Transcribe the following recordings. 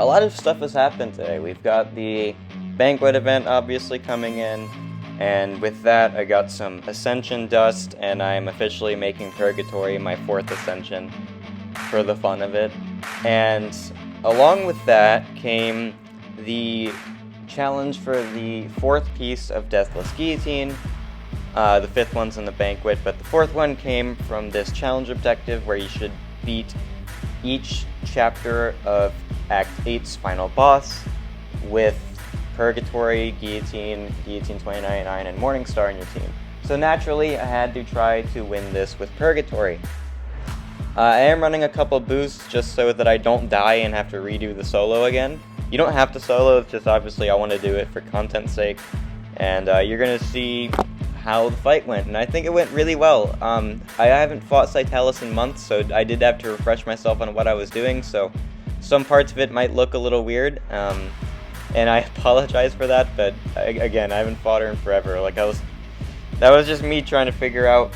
a lot of stuff has happened today. We've got the banquet event obviously coming in, and with that I got some Ascension dust, and I'm officially making Purgatory my 4th Ascension for the fun of it. And along with that came the challenge for the 4th piece of Deathless Guillotine. The 5th one's in the banquet, but the 4th one came from this challenge objective where you should beat each chapter of Act 8's final boss with Purgatory, Guillotine, Guillotine 2099, and Morningstar in your team. So naturally, I had to try to win this with Purgatory. I am running a couple boosts just so that I don't die and have to redo the solo again. You don't have to solo, it's just obviously I want to do it for content's sake. And you're going to see how the fight went, and I think it went really well. I haven't fought Scytalis in months, so I did have to refresh myself on what I was doing, so some parts of it might look a little weird, and I apologize for that, but again, I haven't fought her in forever. That was just me trying to figure out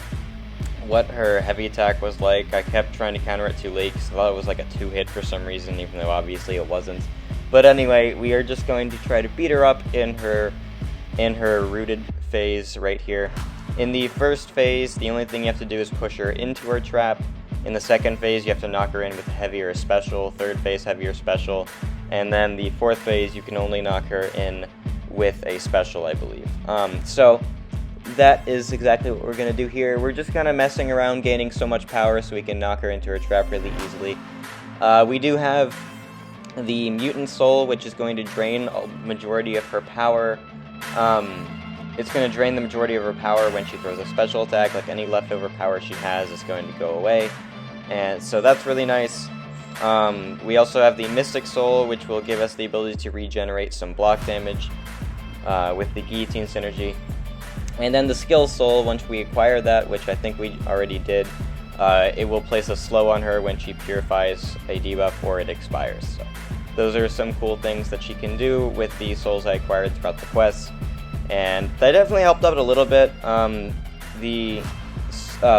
what her heavy attack was like. I kept trying to counter it too late because I thought it was like a 2-hit for some reason, even though obviously it wasn't. But anyway, we are just going to try to beat her up in her rooted phase right here. In the first phase, the only thing you have to do is push her into her trap. In the second phase, you have to knock her in with heavier special. Third phase, heavier special. And then the 4th phase, you can only knock her in with a special, I believe. So that is exactly what we're going to do here. We're just kind of messing around, gaining so much power so we can knock her into her trap really easily. We do have the Mutant Soul, which is going to drain a majority of her power. It's going to drain the majority of her power when she throws a special attack. Like any leftover power she has is going to go away. And so that's really nice. We also have the Mystic Soul, which will give us the ability to regenerate some block damage with the Guillotine synergy. And then the Skill Soul, once we acquire that, which I think we already did, it will place a slow on her when she purifies a debuff or it expires. So those are some cool things that she can do with the souls I acquired throughout the quest. And that definitely helped out a little bit. The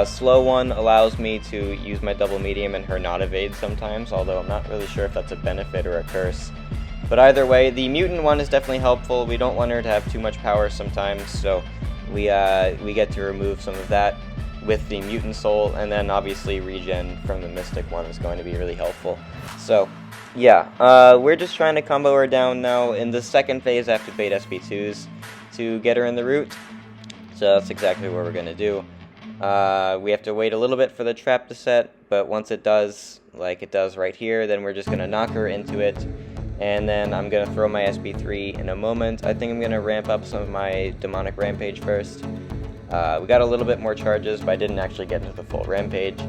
slow one allows me to use my double medium and her not evade sometimes, although I'm not really sure if that's a benefit or a curse. But either way, the mutant one is definitely helpful. We don't want her to have too much power sometimes, so we get to remove some of that with the mutant soul, and then obviously regen from the mystic one is going to be really helpful. So yeah, we're just trying to combo her down now. In the second phase, I have to bait SP2s to get her in the root, so that's exactly what we're going to do. We have to wait a little bit for the trap to set, but once it does, like it does right here, then we're just going to knock her into it, and then I'm going to throw my SP3 in a moment. I think I'm going to ramp up some of my Demonic Rampage first. We got a little bit more charges, but I didn't actually get into the full Rampage.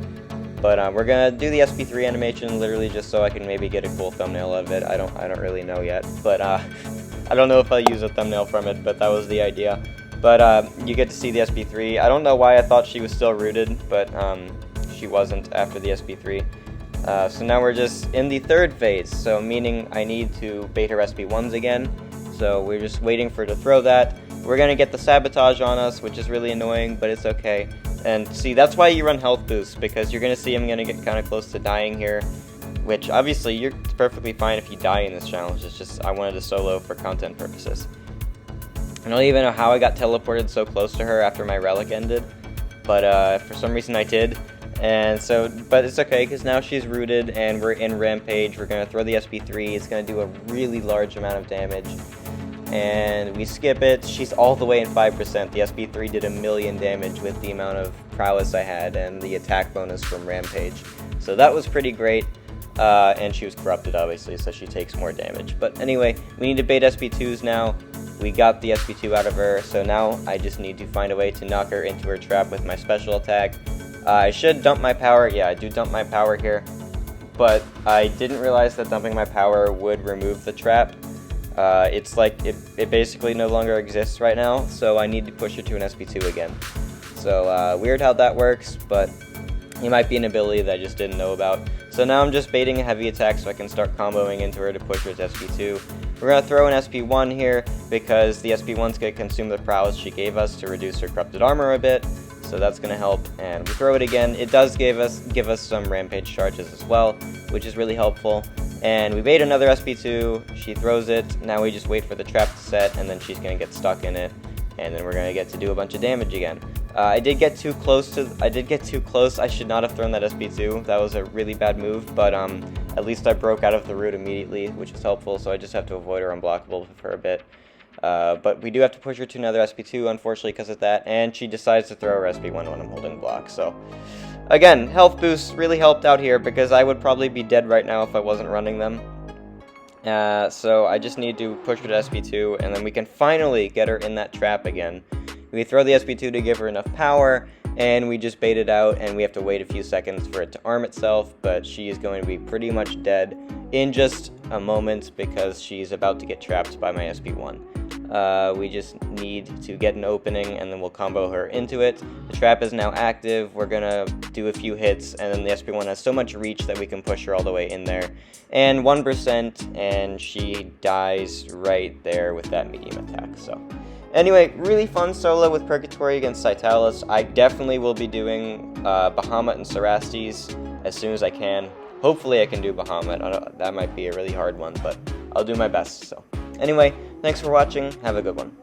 But we're going to do the SP3 animation literally just so I can maybe get a cool thumbnail of it. I don't really know yet, but I don't know if I'll use a thumbnail from it, but that was the idea. But you get to see the SP3. I don't know why I thought she was still rooted, but she wasn't after the SP3. So now we're just in the third phase, so meaning I need to bait her SP1s again. So we're just waiting for her to throw that. We're going to get the Sabotage on us, which is really annoying, but it's okay. And see, that's why you run health boosts, because you're going to see I'm going to get kind of close to dying here. Which, obviously, you're perfectly fine if you die in this challenge. It's just I wanted to solo for content purposes. I don't even know how I got teleported so close to her after my relic ended, but for some reason I did. And so, but it's okay, because now she's rooted and we're in Rampage. We're going to throw the SP3. It's going to do a really large amount of damage. And we skip it. She's all the way in 5%. The SP3 did 1,000,000 damage with the amount of prowess I had and the attack bonus from Rampage. So that was pretty great. And she was corrupted, obviously, so she takes more damage. But anyway, we need to bait SP2s now. We got the SP2 out of her, so now I just need to find a way to knock her into her trap with my special attack. I should dump my power. Yeah, I do dump my power here. But I didn't realize that dumping my power would remove the trap. It's like, it basically no longer exists right now, so I need to push her to an SP2 again. So, weird how that works, but it might be an ability that I just didn't know about. So now I'm just baiting a heavy attack so I can start comboing into her to push her to SP2. We're going to throw an SP1 here because the SP1's going to consume the prowess she gave us to reduce her corrupted armor a bit. So that's going to help. And we throw it again. It does give us some rampage charges as well, which is really helpful. And we bait another SP2, she throws it, now we just wait for the trap to set, and then she's going to get stuck in it, and then we're going to get to do a bunch of damage again. I did get too close, I should not have thrown that SP2, that was a really bad move, but at least I broke out of the root immediately, which is helpful, so I just have to avoid her unblockable for a bit. But we do have to push her to another SP2, unfortunately, because of that, and she decides to throw her SP1 when I'm holding block, so... Again, health boost really helped out here, because I would probably be dead right now if I wasn't running them. So I just need to push her to SP2, and then we can finally get her in that trap again. We throw the SP2 to give her enough power, and we just bait it out, and we have to wait a few seconds for it to arm itself, but she is going to be pretty much dead in just a moment, because she's about to get trapped by my SP1. We just need to get an opening, and then we'll combo her into it. The trap is now active, we're gonna do a few hits, and then the SP1 has so much reach that we can push her all the way in there. And 1%, and she dies right there with that medium attack, so... Anyway, really fun solo with Purgatory against Scytalis. I definitely will be doing Bahamut and Cerastes as soon as I can. Hopefully I can do Bahamut. That might be a really hard one, but I'll do my best, so... Anyway, thanks for watching, have a good one.